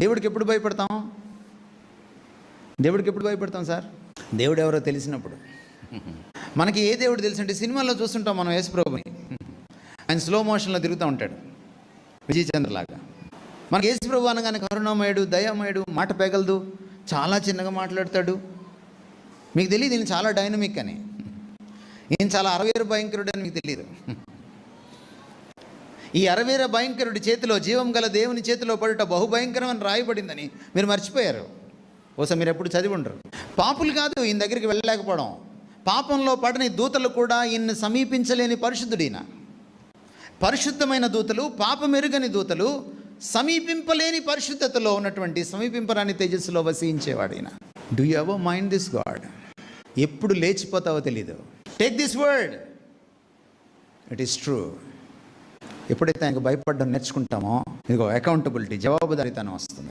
దేవుడికి ఎప్పుడు భయపడతాం? దేవుడికి ఎప్పుడు భయపడతాం సార్? దేవుడు ఎవరో తెలిసినప్పుడు. మనకి ఏ దేవుడు తెలుసు అంటే, సినిమాల్లో చూస్తుంటాం మనం యేసుప్రభుని, ఆయన స్లో మోషన్లో తిరుగుతూ ఉంటాడు విజయ్ చంద్రలాగా. మనకి యేసుప్రభు అనగానే కరుణామయుడు, దయామయుడు, మాట పెగలదు, చాలా చిన్నగా మాట్లాడతాడు. మీకు తెలియదు ఈయన చాలా డైనమిక్ అని, ఈయన చాలా అరవీర భయంకరుడు అని మీకు తెలియదు. ఈ అరవీర భయంకరుడి చేతిలో, జీవం గల దేవుని చేతిలో పడుట బహుభయంకరం అని రాయబడిందని మీరు మర్చిపోయారు. బహుశా మీరు ఎప్పుడు చదివి ఉండరు. పాపులు కాదు ఈయన దగ్గరికి వెళ్ళలేకపోవడం, పాపంలో పడని దూతలు కూడా ఈయన్ని సమీపించలేని పరిశుద్ధుడైన. పరిశుద్ధమైన దూతలు, పాపమెరుగని దూతలు, సమీపింపలేని పరిశుద్ధతలో ఉన్నటువంటి, సమీపింపరాని తేజస్సులో వసించేవాడైన. Do you ever mind this god? ఎప్పుడు లేచిపోతావో తెలీదు. Take this word, it is true. ఎప్పుడైతే ఆయనకు భయపడడం నేర్చుకుంటామో, ఇదిగో అకౌంటబిలిటీ, జవాబుదారీతనం వస్తుంది.